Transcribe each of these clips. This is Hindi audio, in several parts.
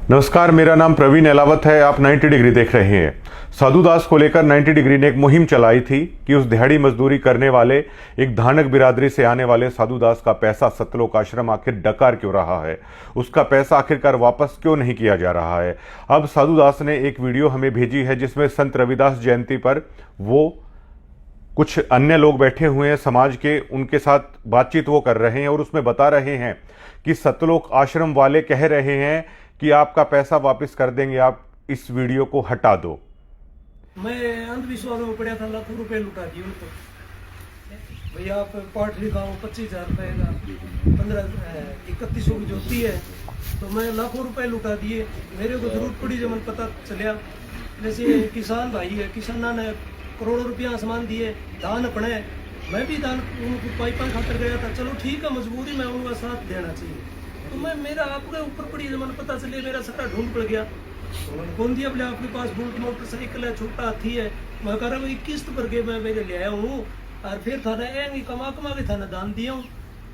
नमस्कार, मेरा नाम प्रवीण एलावत है। आप 90 डिग्री देख रहे हैं। साधु दास को लेकर 90 डिग्री ने एक मुहिम चलाई थी कि उस दिहाड़ी मजदूरी करने वाले एक धानक बिरादरी से आने वाले साधु दास का पैसा सतलोक आश्रम आखिर डकार क्यों रहा है, उसका पैसा आखिरकार वापस क्यों नहीं किया जा रहा है। अब साधु दास ने एक वीडियो हमें भेजी है जिसमें संत रविदास जयंती पर वो कुछ अन्य लोग बैठे हुए हैं समाज के, उनके साथ बातचीत वो कर रहे हैं और उसमें बता रहे हैं कि सतलोक आश्रम वाले कह रहे हैं कि आपका पैसा वापस कर देंगे, आप इस वीडियो को हटा दो। मैं अंधविश्वास में पड़ा था, लाखों रुपए लुटा दिए उनको। भैया आप पाठ लिखाओ 25,000 रुपए का 3100 की जोती है, तो मैं लाखों रुपए लुटा दिए। मेरे को जरूरत पड़ी जब पता चलिया। जैसे किसान भाई है, किसाना ने करोड़ों रुपया सामान दिए, धान अपने, मैं भी धान उनको पाइपा खातर गया था। चलो ठीक है, मजबूरी में उनका साथ देना चाहिए। तो मैं मेरा आपके ऊपर पड़ी जब पता चले, मेरा सारा ढूंढ पड़ गया। कौन दिया बोले आपके पास बुलेट मोटरसाइकिल है, छोटा हाथी है। मैं कह रहा हूँ किस्त भर के मैं मेरे ले आया हूँ और फिर थाना कमा के थाना दान दिया हूँ,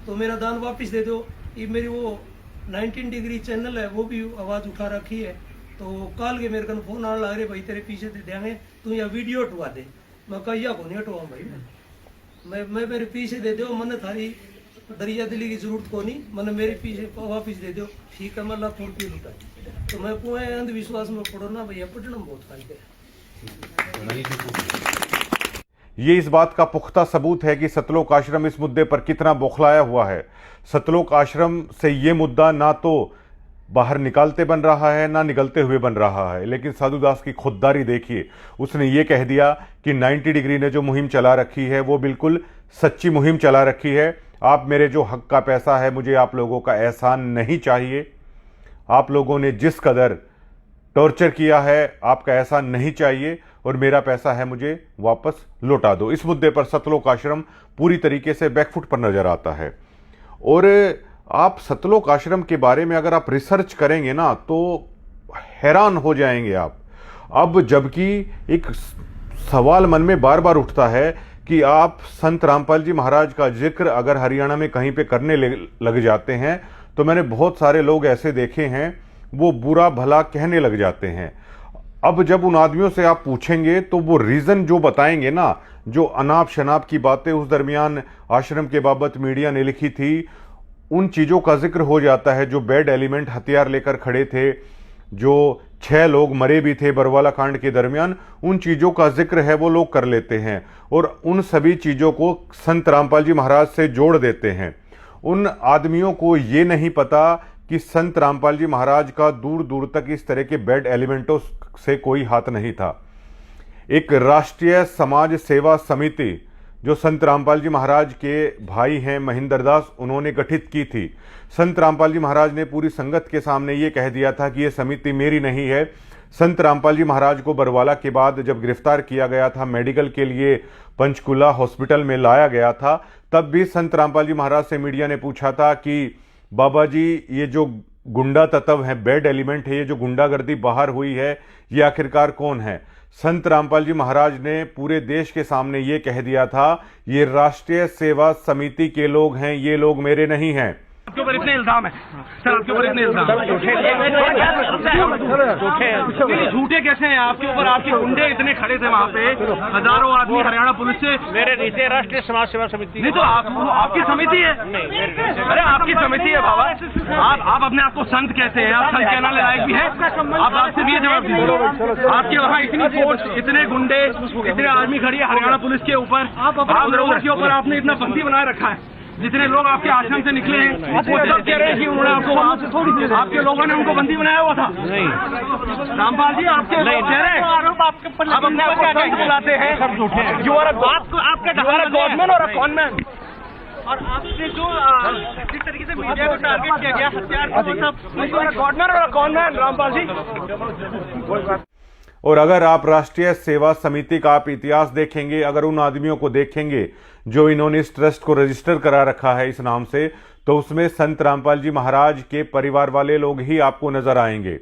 तो मेरा दान वापस दे दो। ये मेरी वो 19 डिग्री चैनल है, वो भी आवाज़ उठा रखी है। तो कल के मेरे को फोन आने लग रहे, भाई तेरे पीछे दे देंगे, तू यहाँ वीडियो हटवा दे। मैं कहिया को नहीं हटवाऊँ भाई, मैं मेरे पीछे दे दो, मैंने थारी दरिया दिली की जरूरत को नहीं, मैंने मेरे पीछे वापिस दे दो। ठीक है, मैं लाखों रुपये लुटा। तो मैं पूरे अंधविश्वास में पड़ो ना भैया, पटना बहुत फायदे। ये इस बात का पुख्ता सबूत है कि सतलोक आश्रम इस मुद्दे पर कितना बौखलाया हुआ है। सतलोक आश्रम से ये मुद्दा ना तो बाहर निकालते बन रहा है ना निकलते हुए बन रहा है, लेकिन साधु दास की खुददारी देखिए। उसने ये कह दिया कि 90 डिग्री ने जो मुहिम चला रखी है वो बिल्कुल सच्ची मुहिम चला रखी है। आप मेरे जो हक का पैसा है, मुझे आप लोगों का एहसान नहीं चाहिए। आप लोगों ने जिस कदर टॉर्चर किया है, आपका एहसान नहीं चाहिए और मेरा पैसा है मुझे वापस लौटा दो। इस मुद्दे पर सतलोक आश्रम पूरी तरीके से बैकफुट पर नजर आता है। और आप सतलोक आश्रम के बारे में अगर आप रिसर्च करेंगे ना तो हैरान हो जाएंगे आप। अब जबकि एक सवाल मन में बार बार उठता है कि आप संत रामपाल जी महाराज का जिक्र अगर हरियाणा में कहीं पे करने लग जाते हैं तो मैंने बहुत सारे लोग ऐसे देखे हैं वो बुरा भला कहने लग जाते हैं। अब जब उन आदमियों से आप पूछेंगे तो वो रीज़न जो बताएंगे ना, जो अनाप शनाप की बातें उस दरमियान आश्रम के बाबत मीडिया ने लिखी थी, उन चीज़ों का जिक्र हो जाता है। जो बैड एलिमेंट हथियार लेकर खड़े थे, जो 6 लोग मरे भी थे बरवाला कांड के दरमियान, उन चीज़ों का जिक्र है वो लोग कर लेते हैं और उन सभी चीज़ों को संत रामपाल जी महाराज से जोड़ देते हैं। उन आदमियों को ये नहीं पता कि संत रामपाल जी महाराज का दूर दूर तक इस तरह के बैड एलिमेंटों से कोई हाथ नहीं था। एक राष्ट्रीय समाज सेवा समिति जो संत रामपाल जी महाराज के भाई हैं महेंद्र दास, उन्होंने गठित की थी। संत रामपाल जी महाराज ने पूरी संगत के सामने ये कह दिया था कि ये समिति मेरी नहीं है। संत रामपाल जी महाराज को बरवाला के बाद जब गिरफ्तार किया गया था, मेडिकल के लिए पंचकुला हॉस्पिटल में लाया गया था, तब भी संत रामपाल जी महाराज से मीडिया ने पूछा था कि बाबा जी ये जो गुंडा तत्व है, बैड एलिमेंट है, ये जो गुंडागर्दी बाहर हुई है, ये आखिरकार कौन है। संत रामपाल जी महाराज ने पूरे देश के सामने ये कह दिया था, ये राष्ट्रीय सेवा समिति के लोग हैं, ये लोग मेरे नहीं हैं। आपके ऊपर इतने इल्जाम है सर, आपके ऊपर इतने इल्जाम झूठे कैसे हैं आपके ऊपर? आपके गुंडे इतने खड़े थे वहाँ पे, हजारों आदमी हरियाणा पुलिस से। मेरे नीचे राष्ट्रीय समाज सेवा समिति नहीं तो आपकी समिति है। अरे आपकी समिति है बाबा, आप अपने आप को संत कहते हैं, आप संत कहना लायक भी है? आप आपसे भी ये जवाब दीजिए। आपके वहाँ इतनी फोर्स, इतने गुंडे, इतने आर्मी खड़ी है हरियाणा पुलिस के ऊपर, आप उधर के ऊपर आपने इतना बंदी बनाए रखा है। जितने लोग आपके आश्रम से निकले हैं वो सब कह रहे हैं कि उन्होंने आपको, आपके लोगों ने उनको बंदी बनाया हुआ था। नहीं रामपाल जी, आपके कह रहे हैं आप अपने आप को संत बुलाते हैं, सब झूठे हैं। यू आर आपका गवर्नमेंट और कॉनमैन। और आपने जो जिस तरीके से मीडिया को टारगेट किया गया, हथियार को, सब गवर्नमेंट और कॉनमैन रामपाल जी। और अगर आप राष्ट्रीय सेवा समिति का आप इतिहास देखेंगे, अगर उन आदमियों को देखेंगे जो इन्होंने इस ट्रस्ट को रजिस्टर करा रखा है इस नाम से, तो उसमें संत रामपाल जी महाराज के परिवार वाले लोग ही आपको नजर आएंगे।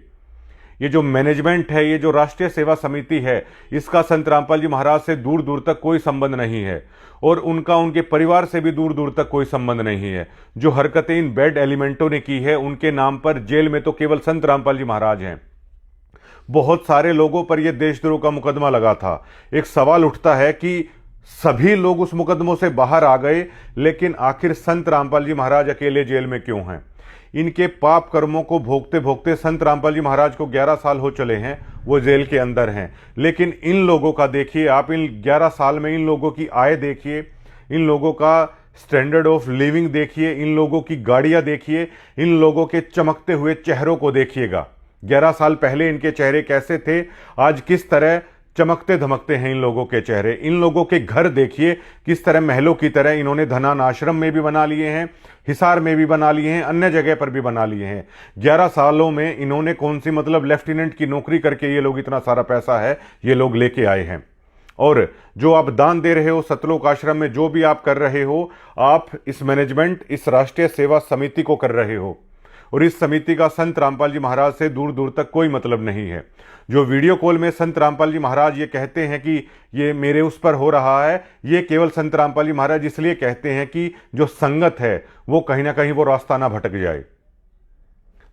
ये जो मैनेजमेंट है, ये जो राष्ट्रीय सेवा समिति है, इसका संत रामपाल जी महाराज से दूर दूर तक कोई संबंध नहीं है और उनका उनके परिवार से भी दूर दूर तक कोई संबंध नहीं है। जो हरकतें इन बैड एलिमेंटों ने की है, उनके नाम पर जेल में तो केवल संत रामपाल जी महाराज हैं। बहुत सारे लोगों पर यह देशद्रोह का मुकदमा लगा था। एक सवाल उठता है कि सभी लोग उस मुकदमों से बाहर आ गए, लेकिन आखिर संत रामपाल जी महाराज अकेले जेल में क्यों हैं? इनके पाप कर्मों को भोगते भोगते संत रामपाल जी महाराज को 11 साल हो चले हैं, वो जेल के अंदर हैं। लेकिन इन लोगों का देखिए आप, इन 11 साल में इन लोगों की आय देखिए, इन लोगों का स्टैंडर्ड ऑफ लिविंग देखिए, इन लोगों की गाड़ियां देखिए, इन लोगों के चमकते हुए चेहरों को देखिएगा। 11 साल पहले इनके चेहरे कैसे थे, आज किस तरह चमकते धमकते हैं इन लोगों के चेहरे। इन लोगों के घर देखिए किस तरह महलों की तरह इन्होंने धनान आश्रम में भी बना लिए हैं, हिसार में भी बना लिए हैं, अन्य जगह पर भी बना लिए हैं। 11 सालों में इन्होंने कौन सी मतलब लेफ्टिनेंट की नौकरी करके ये लोग इतना सारा पैसा है ये लोग लेके आए हैं। और जो आप दान दे रहे हो सतलोक आश्रम में, जो भी आप कर रहे हो, आप इस मैनेजमेंट, इस राष्ट्रीय सेवा समिति को कर रहे हो और इस समिति का संत रामपाल जी महाराज से दूर दूर तक कोई मतलब नहीं है। जो वीडियो कॉल में संत रामपाल जी महाराज ये कहते हैं कि ये मेरे उस पर हो रहा है, ये केवल संत रामपाल जी महाराज इसलिए कहते हैं कि जो संगत है वो कहीं ना कहीं वो रास्ता ना भटक जाए।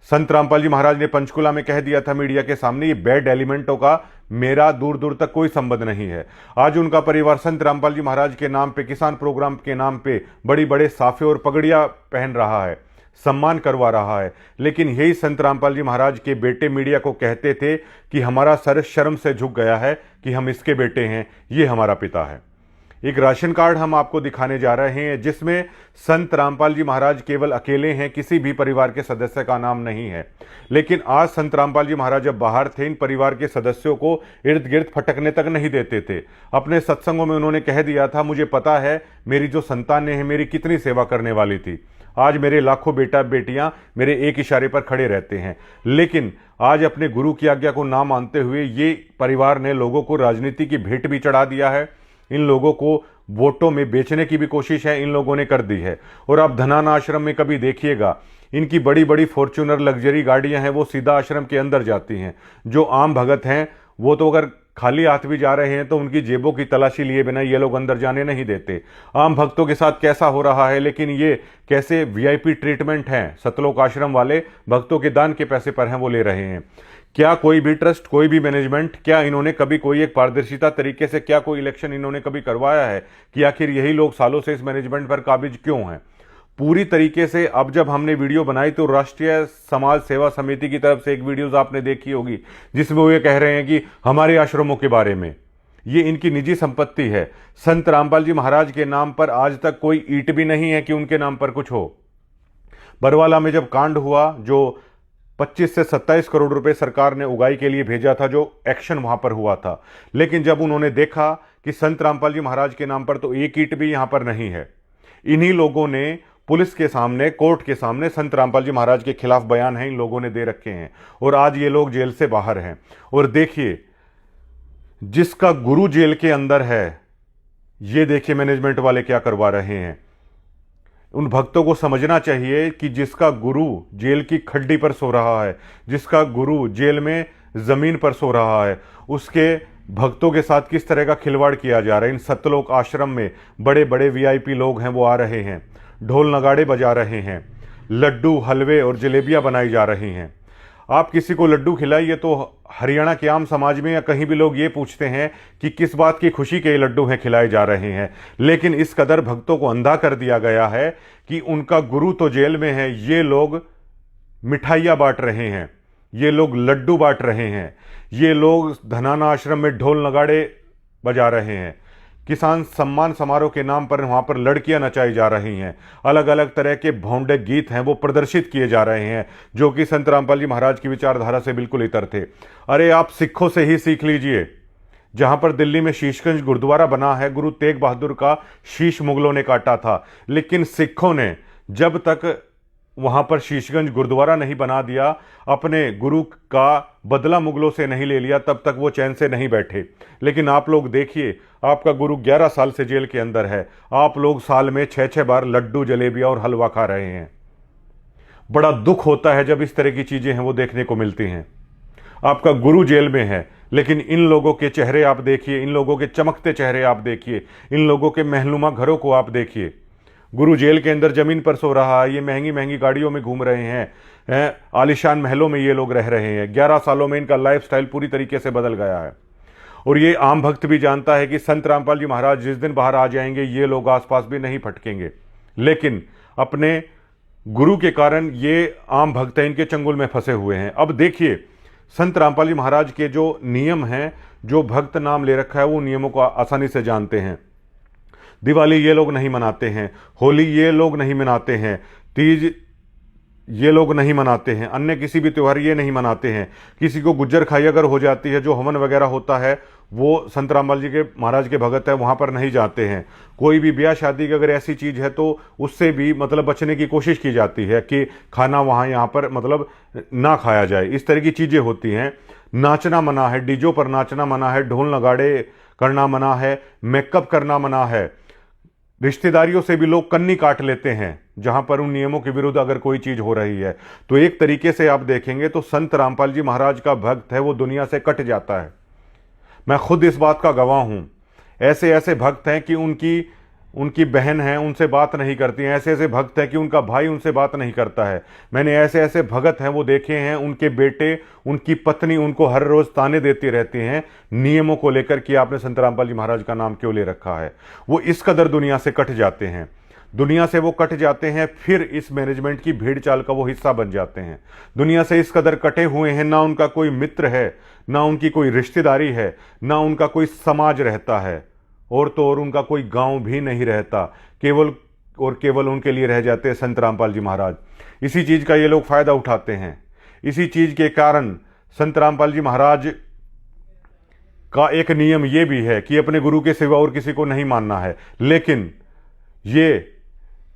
संत रामपाल जी महाराज ने पंचकुला में कह दिया था मीडिया के सामने, ये बैड एलिमेंटों का मेरा दूर दूर तक कोई संबंध नहीं है। आज उनका परिवार संत रामपाल जी महाराज के नाम पे, किसान प्रोग्राम के नाम पे बड़ी बड़े साफे और पगड़ियां पहन रहा है, सम्मान करवा रहा है। लेकिन यही संत रामपाल जी महाराज के बेटे मीडिया को कहते थे कि हमारा सर शर्म से झुक गया है कि हम इसके बेटे हैं, ये हमारा पिता है। एक राशन कार्ड हम आपको दिखाने जा रहे हैं जिसमें संत रामपाल जी महाराज केवल अकेले हैं, किसी भी परिवार के सदस्य का नाम नहीं है। लेकिन आज संत रामपाल जी महाराज जब बाहर थे, इन परिवार के सदस्यों को इर्द गिर्द फटकने तक नहीं देते थे। अपने सत्संगों में उन्होंने कह दिया था, मुझे पता है मेरी जो संतानें हैं मेरी कितनी सेवा करने वाली थी। आज मेरे लाखों बेटा बेटियां मेरे एक इशारे पर खड़े रहते हैं। लेकिन आज अपने गुरु की आज्ञा को ना मानते हुए ये परिवार ने लोगों को राजनीति की भेंट भी चढ़ा दिया है। इन लोगों को वोटों में बेचने की भी कोशिश है इन लोगों ने कर दी है। और आप धनान आश्रम में कभी देखिएगा, इनकी बड़ी बड़ी फॉर्च्यूनर लग्जरी गाड़ियां हैं, वो सीधा आश्रम के अंदर जाती हैं। जो आम भगत हैं वो तो अगर खाली हाथ भी जा रहे हैं तो उनकी जेबों की तलाशी लिए बिना ये लोग अंदर जाने नहीं देते। आम भक्तों के साथ कैसा हो रहा है, लेकिन ये कैसे वीआईपी ट्रीटमेंट है सतलोक आश्रम वाले, भक्तों के दान के पैसे पर हैं वो ले रहे हैं। क्या कोई भी ट्रस्ट, कोई भी मैनेजमेंट, क्या इन्होंने कभी कोई एक पारदर्शिता तरीके से क्या कोई इलेक्शन इन्होंने कभी करवाया है कि आखिर यही लोग सालों से इस मैनेजमेंट पर काबिज क्यों हैं? पूरी तरीके से अब जब हमने वीडियो बनाई तो राष्ट्रीय समाज सेवा समिति की तरफ से एक वीडियोस आपने देखी होगी जिसमें वो ये कह रहे हैं कि हमारे आश्रमों के बारे में, ये इनकी निजी संपत्ति है। संत रामपाल जी महाराज के नाम पर आज तक कोई ईंट भी नहीं है कि उनके नाम पर कुछ हो। बरवाला में जब कांड हुआ, जो 25 से 27 करोड़ रुपए सरकार ने उगाई के लिए भेजा था, जो एक्शन वहां पर हुआ था, लेकिन जब उन्होंने देखा कि संत रामपाल जी महाराज के नाम पर तो एक ईंट भी यहां पर नहीं है, इन्हीं लोगों ने पुलिस के सामने, कोर्ट के सामने संत रामपाल जी महाराज के खिलाफ बयान है इन लोगों ने दे रखे हैं और आज ये लोग जेल से बाहर हैं। और देखिए जिसका गुरु जेल के अंदर है, ये देखिए मैनेजमेंट वाले क्या करवा रहे हैं। उन भक्तों को समझना चाहिए कि जिसका गुरु जेल की खड्डी पर सो रहा है, जिसका गुरु जेल में जमीन पर सो रहा है, उसके भक्तों के साथ किस तरह का खिलवाड़ किया जा रहा है। इन सतलोक आश्रम में बड़े बड़े वीआईपी लोग हैं वो आ रहे हैं, ढोल नगाड़े बजा रहे हैं, लड्डू हलवे और जलेबियां बनाई जा रही हैं। आप किसी को लड्डू खिलाइए तो हरियाणा के आम समाज में या कहीं भी लोग ये पूछते हैं कि किस बात की खुशी के लड्डू हैं खिलाए जा रहे हैं। लेकिन इस कदर भक्तों को अंधा कर दिया गया है कि उनका गुरु तो जेल में है, ये लोग मिठाइयाँ बांट रहे हैं, ये लोग लड्डू बांट रहे हैं, ये लोग धनाना आश्रम में ढोल नगाड़े बजा रहे हैं, किसान सम्मान समारोह के नाम पर वहां पर लड़कियां नचाई जा रही हैं, अलग अलग तरह के भौंडे गीत हैं वो प्रदर्शित किए जा रहे हैं जो कि संत रामपाल जी महाराज की विचारधारा से बिल्कुल इतर थे। अरे आप सिखों से ही सीख लीजिए। जहां पर दिल्ली में शीशगंज गुरुद्वारा बना है, गुरु तेग बहादुर का शीश मुगलों ने काटा था, लेकिन सिखों ने जब तक वहां पर शीशगंज गुरुद्वारा नहीं बना दिया, अपने गुरु का बदला मुगलों से नहीं ले लिया, तब तक वो चैन से नहीं बैठे। लेकिन आप लोग देखिए, आपका गुरु 11 साल से जेल के अंदर है, आप लोग साल में 6-6 बार लड्डू जलेबियां और हलवा खा रहे हैं। बड़ा दुख होता है जब इस तरह की चीजें हैं वो देखने को मिलती हैं। आपका गुरु जेल में है, लेकिन इन लोगों के चेहरे आप देखिए, इन लोगों के चमकते चेहरे आप देखिए, इन लोगों के महनुमा घरों को आप देखिए। गुरु जेल के अंदर जमीन पर सो रहा है, ये महंगी महंगी गाड़ियों में घूम रहे हैं, आलिशान महलों में ये लोग रह रहे हैं। 11 सालों में इनका लाइफस्टाइल पूरी तरीके से बदल गया है। और ये आम भक्त भी जानता है कि संत रामपाल जी महाराज जिस दिन बाहर आ जाएंगे ये लोग आसपास भी नहीं फटकेंगे, लेकिन अपने गुरु के कारण ये आम भक्त हैं, इनके चंगुल में फंसे हुए हैं। अब देखिए संत रामपाल जी महाराज के जो नियम हैं, जो भक्त नाम ले रखा है, वो नियमों को आसानी से जानते हैं। दिवाली ये लोग नहीं मनाते हैं, होली ये लोग नहीं मनाते हैं, तीज ये लोग नहीं मनाते हैं, अन्य किसी भी त्यौहार ये नहीं मनाते हैं। किसी को गुज्जर खाई अगर हो जाती है, जो हवन वगैरह होता है वो संत रामपाल जी के महाराज के भगत है, वहाँ पर नहीं जाते हैं। कोई भी ब्याह शादी की अगर ऐसी चीज़ है तो उससे भी मतलब बचने की कोशिश की जाती है कि खाना वहाँ यहाँ पर मतलब ना खाया जाए। इस तरह की चीज़ें होती हैं। नाचना मना है, डीजों पर नाचना मना है, ढोल नगाड़े करना मना है, मेकअप करना मना है। रिश्तेदारियों से भी लोग कन्नी काट लेते हैं जहां पर उन नियमों के विरुद्ध अगर कोई चीज हो रही है। तो एक तरीके से आप देखेंगे तो संत रामपाल जी महाराज का भक्त है वो दुनिया से कट जाता है। मैं खुद इस बात का गवाह हूं। ऐसे ऐसे भक्त हैं कि उनकी बहन है उनसे बात नहीं करती हैं, ऐसे ऐसे भक्त हैं कि उनका भाई उनसे बात नहीं करता है। मैंने ऐसे ऐसे भगत हैं वो देखे हैं, उनके बेटे उनकी पत्नी उनको हर रोज ताने देती रहती हैं नियमों को लेकर कि आपने संत रामपाल जी महाराज का नाम क्यों ले रखा है। वो इस कदर दुनिया से कट जाते हैं, दुनिया से वो कट जाते हैं, फिर इस मैनेजमेंट की भीड़ चाल का वो हिस्सा बन जाते हैं। दुनिया से इस कदर कटे हुए हैं, ना उनका कोई मित्र है, ना उनकी कोई रिश्तेदारी है, ना उनका कोई समाज रहता है, और तो और उनका कोई गांव भी नहीं रहता। केवल और केवल उनके लिए रह जाते हैं संत रामपाल जी महाराज। इसी चीज का ये लोग फायदा उठाते हैं। इसी चीज के कारण संत रामपाल जी महाराज का एक नियम ये भी है कि अपने गुरु के सिवा और किसी को नहीं मानना है। लेकिन ये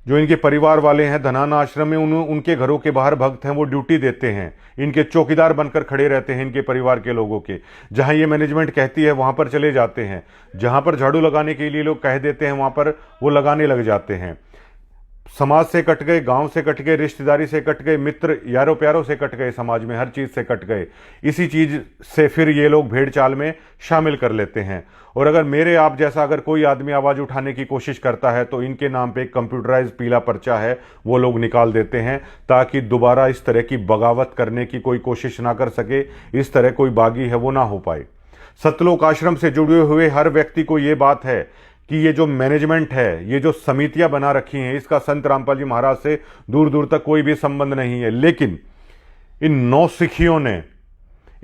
जो इनके परिवार वाले हैं धनाना आश्रम में, उनके घरों के बाहर भक्त हैं वो ड्यूटी देते हैं, इनके चौकीदार बनकर खड़े रहते हैं इनके परिवार के लोगों के। जहां ये मैनेजमेंट कहती है वहां पर चले जाते हैं, जहां पर झाड़ू लगाने के लिए लोग कह देते हैं वहां पर वो लगाने लग जाते हैं। समाज से कट गए, गांव से कट गए, रिश्तेदारी से कट गए, मित्र यारों प्यारों से कट गए, समाज में हर चीज से कट गए। इसी चीज से फिर ये लोग भेड़ चाल में शामिल कर लेते हैं। और अगर मेरे आप जैसा अगर कोई आदमी आवाज उठाने की कोशिश करता है तो इनके नाम पे एक कंप्यूटराइज पीला पर्चा है वो लोग निकाल देते हैं, ताकि दोबारा इस तरह की बगावत करने की कोई कोशिश ना कर सके, इस तरह कोई बागी है वो ना हो पाए। सतलोक आश्रम से जुड़े हुए हर व्यक्ति को ये बात है कि ये जो मैनेजमेंट है, ये जो समितियां बना रखी हैं, इसका संत रामपाल जी महाराज से दूर दूर तक कोई भी संबंध नहीं है। लेकिन इन नौसिखियों ने,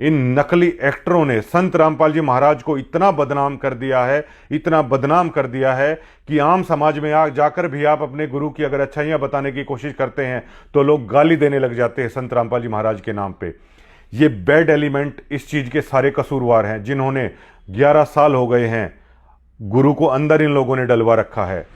इन नकली एक्टरों ने संत रामपाल जी महाराज को इतना बदनाम कर दिया है, इतना बदनाम कर दिया है कि आम समाज में जाकर भी आप अपने गुरु की अगर अच्छाइयां बताने की कोशिश करते हैं तो लोग गाली देने लग जाते हैं संत रामपाल जी महाराज के नाम पे। ये बैड एलिमेंट इस चीज के सारे कसूरवार हैं, जिन्होंने 11 साल हो गए हैं गुरु को अंदर इन लोगों ने डलवा रखा है।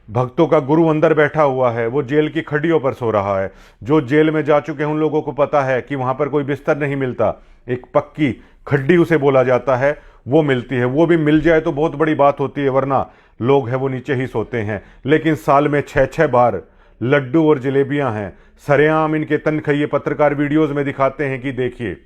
भक्तों का गुरु अंदर बैठा हुआ है, वो जेल की खड्डियों पर सो रहा है। जो जेल में जा चुके हैं उन लोगों को पता है कि वहां पर कोई बिस्तर नहीं मिलता, एक पक्की खड्डी उसे बोला जाता है वो मिलती है। वो भी मिल जाए तो बहुत बड़ी बात होती है, वरना लोग है वो नीचे ही सोते हैं। लेकिन साल में 6-6 बार लड्डू और जलेबियां हैं, सरेआम इनके तनखइये पत्रकार वीडियोज में दिखाते हैं कि देखिए।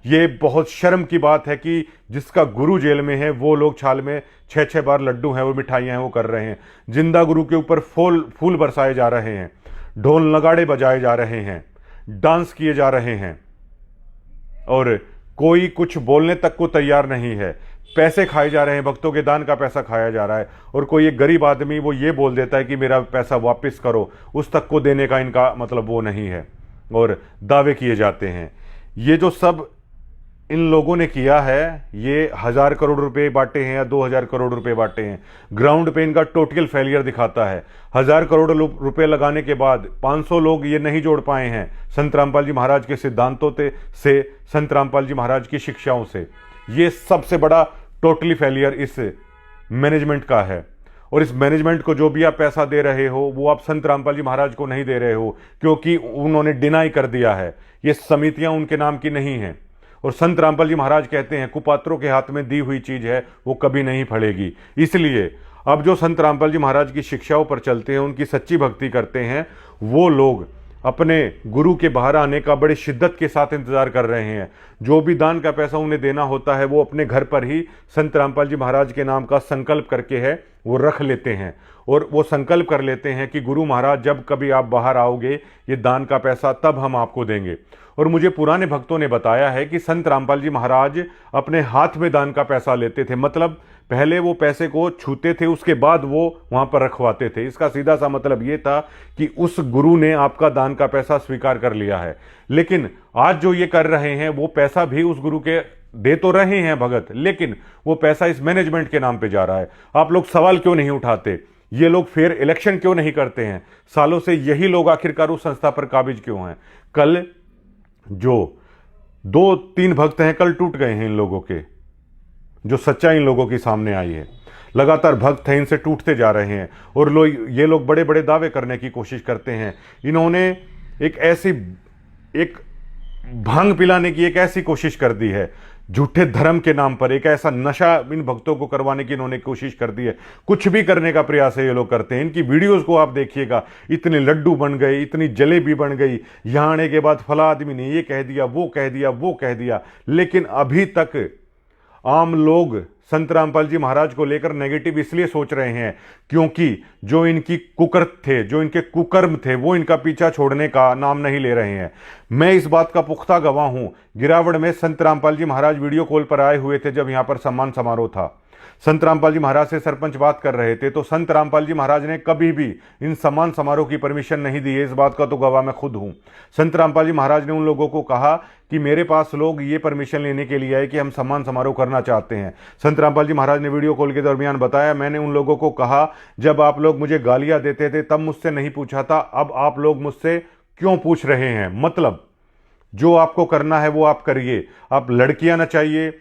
ये बहुत शर्म की बात है कि जिसका गुरु जेल में है वो लोग छाल में 6-6 बार लड्डू हैं वो मिठाइयां हैं वो कर रहे हैं। जिंदा गुरु के ऊपर फूल बरसाए जा रहे हैं, ढोल नगाड़े बजाए जा रहे हैं, डांस किए जा रहे हैं, और कोई कुछ बोलने तक को तैयार नहीं है। पैसे खाए जा रहे हैं, भक्तों के दान का पैसा खाया जा रहा है, और कोई एक गरीब आदमी वो ये बोल देता है कि मेरा पैसा वापस करो, उस तक को देने का इनका मतलब वो नहीं है, और दावे किए जाते हैं। ये जो सब इन लोगों ने किया है, ये 1000 करोड़ रुपए बांटे हैं या 2000 करोड़ रुपए बांटे हैं, ग्राउंड पे इनका टोटल फेलियर दिखाता है। 1000 करोड़ रुपए लगाने के बाद 500 लोग ये नहीं जोड़ पाए हैं संत रामपाल जी महाराज के सिद्धांतों से, संत रामपाल जी महाराज की शिक्षाओं से। ये सबसे बड़ा टोटली फेलियर इस मैनेजमेंट का है। और इस मैनेजमेंट को जो भी आप पैसा दे रहे हो वो आप संत रामपाल जी महाराज को नहीं दे रहे हो, क्योंकि उन्होंने डिनाई कर दिया है, ये समितियां उनके नाम की नहीं हैं। और संत रामपाल जी महाराज कहते हैं कुपात्रों के हाथ में दी हुई चीज है वो कभी नहीं फलेगी। इसलिए अब जो संत रामपाल जी महाराज की शिक्षाओं पर चलते हैं, उनकी सच्ची भक्ति करते हैं, वो लोग अपने गुरु के बाहर आने का बड़ी शिद्दत के साथ इंतजार कर रहे हैं। जो भी दान का पैसा उन्हें देना होता है वो अपने घर पर ही संत रामपाल जी महाराज के नाम का संकल्प करके है वो रख लेते हैं और वो संकल्प कर लेते हैं कि गुरु महाराज जब कभी आप बाहर आओगे ये दान का पैसा तब हम आपको देंगे। और मुझे पुराने भक्तों ने बताया है कि संत रामपाल जी महाराज अपने हाथ में दान का पैसा लेते थे, मतलब पहले वो पैसे को छूते थे उसके बाद वो वहां पर रखवाते थे। इसका सीधा सा मतलब ये था कि उस गुरु ने आपका दान का पैसा स्वीकार कर लिया है। लेकिन आज जो ये कर रहे हैं वो पैसा भी उस गुरु के दे तो रहे हैं भगत, लेकिन वो पैसा इस मैनेजमेंट के नाम पे जा रहा है। आप लोग सवाल क्यों नहीं उठाते? ये लोग फिर इलेक्शन क्यों नहीं करते हैं? सालों से यही लोग आखिरकार उस संस्था पर काबिज क्यों हैं? कल जो 2-3 भक्त हैं कल टूट गए हैं इन लोगों के, जो सच्चाई इन लोगों की सामने आई है। लगातार भक्त हैं इनसे टूटते जा रहे हैं और ये लोग बड़े बड़े दावे करने की कोशिश करते हैं। इन्होंने एक भांग पिलाने की एक ऐसी कोशिश कर दी है, झूठे धर्म के नाम पर एक ऐसा नशा इन भक्तों को करवाने की इन्होंने कोशिश कर दी है। कुछ भी करने का प्रयास है ये लोग करते हैं। इनकी वीडियोस को आप देखिएगा, इतने लड्डू बन गए, इतनी जलेबी बन गई, यहां आने के बाद फला आदमी ने ये कह दिया, वो कह दिया, वो कह दिया। लेकिन अभी तक आम लोग संत रामपाल जी महाराज को लेकर नेगेटिव इसलिए सोच रहे हैं क्योंकि जो इनकी कुकर्म थे, जो इनके कुकर्म थे, वो इनका पीछा छोड़ने का नाम नहीं ले रहे हैं। मैं इस बात का पुख्ता गवाह हूं। गिरावड़ में संत रामपाल जी महाराज वीडियो कॉल पर आए हुए थे जब यहां पर सम्मान समारोह था। संत रामपाल जी महाराज से सरपंच बात कर रहे थे तो संत रामपाल जी महाराज ने कभी भी इन सम्मान समारोह की परमिशन नहीं दी है। इस बात का तो गवाह मैं खुद हूं। संत रामपाल जी महाराज ने उन लोगों को कहा कि मेरे पास लोग ये परमिशन लेने के लिए आए कि हम सम्मान समारोह करना चाहते हैं। संत रामपाल जी महाराज ने वीडियो कॉल के दरमियान बताया, मैंने उन लोगों को कहा जब आप लोग मुझे गालियां देते थे तब मुझसे नहीं पूछा था, अब आप लोग मुझसे क्यों पूछ रहे हैं? मतलब जो आपको करना है वो आप करिए। आप लड़कियां नचाइए,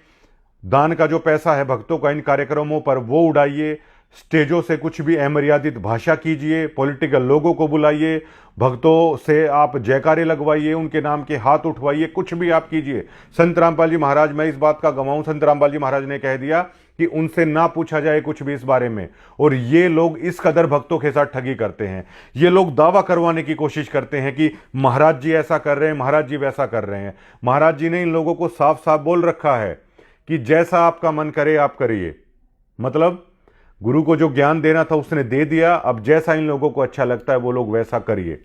दान का जो पैसा है भक्तों का इन कार्यक्रमों पर वो उड़ाइए, स्टेजों से कुछ भी अमर्यादित भाषा कीजिए, पॉलिटिकल लोगों को बुलाइए, भक्तों से आप जयकारे लगवाइए, उनके नाम के हाथ उठवाइए, कुछ भी आप कीजिए। संत रामपाल जी महाराज, मैं इस बात का गवाह हूं, संत रामपाल जी महाराज ने कह दिया कि उनसे ना पूछा जाए कुछ भी इस बारे में। और ये लोग इस कदर भक्तों के साथ ठगी करते हैं। ये लोग दावा करवाने की कोशिश करते हैं कि महाराज जी ऐसा कर रहे हैं, महाराज जी वैसा कर रहे हैं। महाराज जी ने इन लोगों को साफ साफ बोल रखा है कि जैसा आपका मन करे आप करिए। मतलब गुरु को जो ज्ञान देना था उसने दे दिया, अब जैसा इन लोगों को अच्छा लगता है वो लोग वैसा करिए।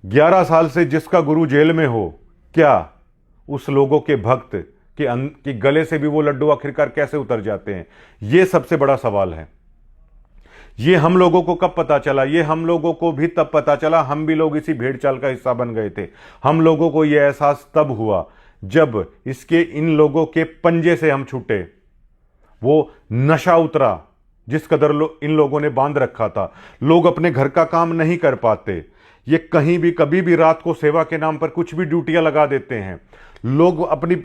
11 साल से जिसका गुरु जेल में हो, क्या उस लोगों के भक्त के गले से भी वो लड्डू आखिरकार कैसे उतर जाते हैं? ये सबसे बड़ा सवाल है। ये हम लोगों को कब पता चला? ये हम लोगों को भी तब पता चला, हम भी लोग इसी भेड़ चाल का हिस्सा बन गए थे। हम लोगों को यह एहसास तब हुआ जब इन लोगों के पंजे से हम छूटे। वो नशा उतरा जिस कदर इन लोगों ने बांध रखा था। लोग अपने घर का काम नहीं कर पाते। ये कहीं भी कभी भी रात को सेवा के नाम पर कुछ भी ड्यूटियां लगा देते हैं। लोग अपनी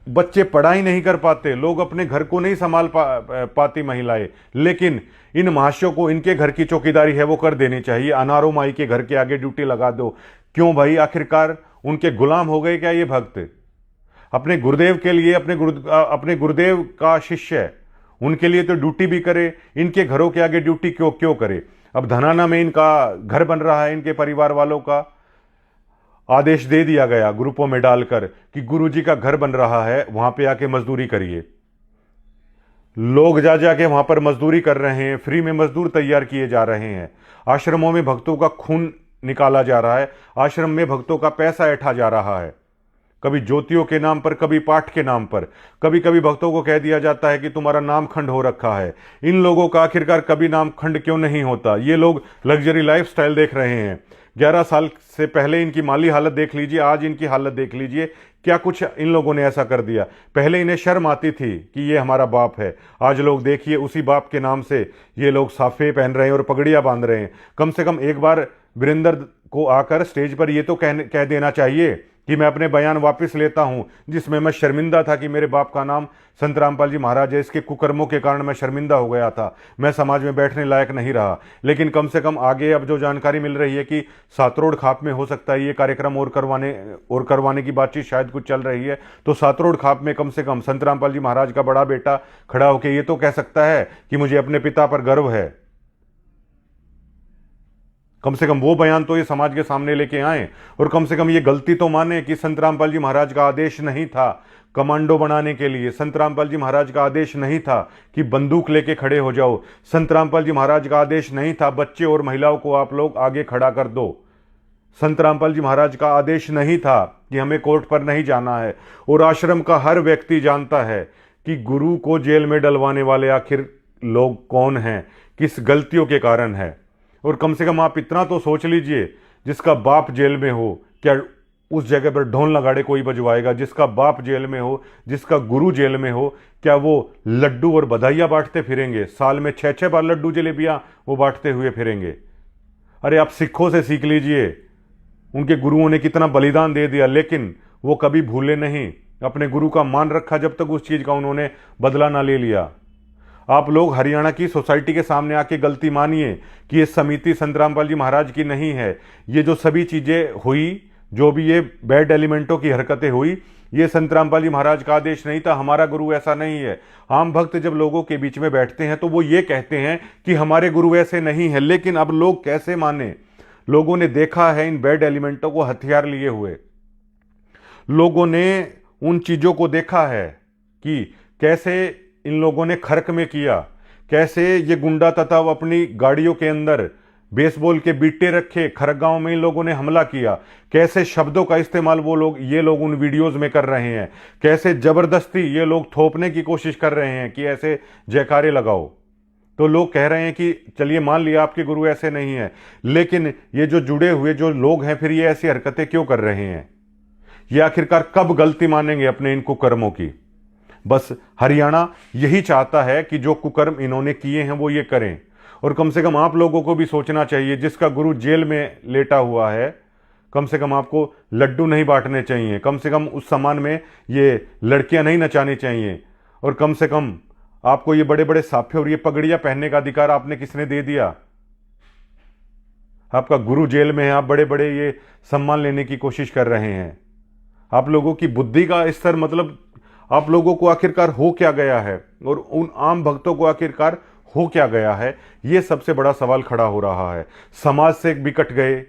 बच्चे पढ़ाई नहीं कर पाते, लोग अपने घर को नहीं संभाल पाती महिलाएं। लेकिन इन महाशयों को इनके घर की चौकीदारी है वो कर देनी चाहिए। अनारो माई के घर के आगे ड्यूटी लगा दो। क्यों भाई? आखिरकार उनके गुलाम हो गए क्या ये भक्त? अपने गुरुदेव के लिए, अपने गुरुदेव का शिष्य है, उनके लिए तो ड्यूटी भी करे, इनके घरों के आगे ड्यूटी क्यों करे? अब धनाना में इनका घर बन रहा है, इनके परिवार वालों का आदेश दे दिया गया ग्रुपों में डालकर कि गुरुजी का घर बन रहा है, वहां पे आके मजदूरी करिए। लोग जाके वहां पर मजदूरी कर रहे हैं, फ्री में मजदूर तैयार किए जा रहे हैं। आश्रमों में भक्तों का खून निकाला जा रहा है, आश्रम में भक्तों का पैसा ऐंठा जा रहा है, कभी ज्योतियों के नाम पर, कभी पाठ के नाम पर। कभी कभी भक्तों को कह दिया जाता है कि तुम्हारा नाम खंड हो रखा है। इन लोगों का आखिरकार कभी नाम खंड क्यों नहीं होता? ये लोग लग्जरी लाइफस्टाइल देख रहे हैं। 11 साल से पहले इनकी माली हालत देख लीजिए, आज इनकी हालत देख लीजिए। क्या कुछ इन लोगों ने ऐसा कर दिया? पहले इन्हें शर्म आती थी कि ये हमारा बाप है, आज लोग देखिए उसी बाप के नाम से ये लोग साफे पहन रहे हैं और पगड़ियां बांध रहे हैं। कम से कम एक बार वीरेंद्र को आकर स्टेज पर ये तो कह देना चाहिए कि मैं अपने बयान वापस लेता हूं जिसमें मैं शर्मिंदा था कि मेरे बाप का नाम संत रामपाल जी महाराज है। इसके कुकर्मों के कारण मैं शर्मिंदा हो गया था, मैं समाज में बैठने लायक नहीं रहा। लेकिन कम से कम आगे अब जो जानकारी मिल रही है कि सातरोड खाप में हो सकता है ये कार्यक्रम और करवाने की बातचीत शायद कुछ चल रही है, तो सातरोड खाप में कम से कम संत रामपाल जी महाराज का बड़ा बेटा खड़ा होकर ये तो कह सकता है कि मुझे अपने पिता पर गर्व है। कम से कम वो बयान तो ये समाज के सामने लेके आए और कम से कम ये गलती तो माने कि संत रामपाल जी महाराज का आदेश नहीं था कमांडो बनाने के लिए। संत रामपाल जी महाराज का आदेश नहीं था कि बंदूक लेके खड़े हो जाओ। संत रामपाल जी महाराज का आदेश नहीं था बच्चे और महिलाओं को आप लोग आगे खड़ा कर दो। संत रामपाल जी महाराज का आदेश नहीं था कि हमें कोर्ट पर नहीं जाना है। और आश्रम का हर व्यक्ति जानता है कि गुरु को जेल में डलवाने वाले आखिर लोग कौन हैं, किस गलतियों के कारण है। और कम से कम आप इतना तो सोच लीजिए, जिसका बाप जेल में हो क्या उस जगह पर ढोल नगाड़े कोई बजवाएगा? जिसका बाप जेल में हो, जिसका गुरु जेल में हो, क्या वो लड्डू और बधाइयाँ बांटते फिरेंगे? साल में 6-6 बार लड्डू जलेबियाँ वो बांटते हुए फिरेंगे? अरे आप सिखों से सीख लीजिए, उनके गुरुओं ने कितना बलिदान दे दिया, लेकिन वो कभी भूले नहीं, अपने गुरु का मान रखा जब तक उस चीज़ का उन्होंने बदला ना ले लिया। आप लोग हरियाणा की सोसाइटी के सामने आके गलती मानिए कि ये समिति संत रामपाल जी महाराज की नहीं है। ये जो सभी चीज़ें हुई, जो भी ये बैड एलिमेंटों की हरकतें हुई, ये संत रामपाल जी महाराज का आदेश नहीं था। हमारा गुरु ऐसा नहीं है। आम भक्त जब लोगों के बीच में बैठते हैं तो वो ये कहते हैं कि हमारे गुरु ऐसे नहीं है, लेकिन अब लोग कैसे माने? लोगों ने देखा है इन बैड एलिमेंटों को हथियार लिए हुए। लोगों ने उन चीज़ों को देखा है कि कैसे इन लोगों ने खर्क में किया, कैसे ये गुंडा तथा अपनी गाड़ियों के अंदर बेसबॉल के बीटे रखे, खरगांव में इन लोगों ने हमला किया, कैसे शब्दों का इस्तेमाल ये लोग उन वीडियोस में कर रहे हैं, कैसे जबरदस्ती ये लोग थोपने की कोशिश कर रहे हैं कि ऐसे जयकारे लगाओ। तो लोग कह रहे हैं कि चलिए मान लिया आपके गुरु ऐसे नहीं है, लेकिन ये जो जुड़े हुए जो लोग हैं फिर ये ऐसी हरकतें क्यों कर रहे हैं? ये आखिरकार कब गलती मानेंगे अपने इन कुकर्मों की? बस हरियाणा यही चाहता है कि जो कुकर्म इन्होंने किए हैं वो ये करें। और कम से कम आप लोगों को भी सोचना चाहिए, जिसका गुरु जेल में लेटा हुआ है, कम से कम आपको लड्डू नहीं बांटने चाहिए, कम से कम उस सामान में ये लड़कियां नहीं नचानी चाहिए, और कम से कम आपको ये बड़े बड़े साफे और ये पगड़ियां पहनने का अधिकार आपने किसने दे दिया? आपका गुरु जेल में है, आप बड़े बड़े ये सम्मान लेने की कोशिश कर रहे हैं। आप लोगों की बुद्धि का स्तर, मतलब आप लोगों को आखिरकार हो क्या गया है, और उन आम भक्तों को आखिरकार हो क्या गया है, ये सबसे बड़ा सवाल खड़ा हो रहा है। समाज से भी कट गए,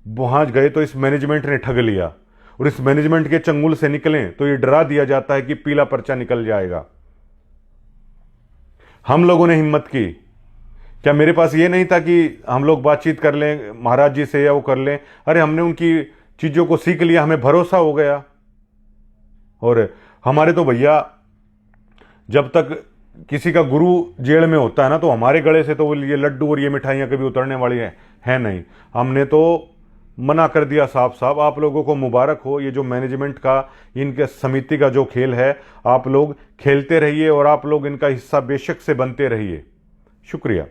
वहां गए तो इस मैनेजमेंट ने ठग लिया, और इस मैनेजमेंट के चंगुल से निकलें तो ये डरा दिया जाता है कि पीला पर्चा निकल जाएगा। हम लोगों ने हिम्मत की, क्या मेरे पास ये नहीं था कि हम लोग बातचीत कर लें महाराज जी से या वो कर लें? अरे हमने उनकी चीज़ों को सीख लिया, हमें भरोसा हो गया। और हमारे तो भैया जब तक किसी का गुरु जेल में होता है ना, तो हमारे गले से तो ये लड्डू और ये मिठाइयाँ कभी उतरने वाली है नहीं। हमने तो मना कर दिया साफ साफ। आप लोगों को मुबारक हो, ये जो मैनेजमेंट का, इनके समिति का जो खेल है, आप लोग खेलते रहिए और आप लोग इनका हिस्सा बेशक से बनते रहिए। शुक्रिया।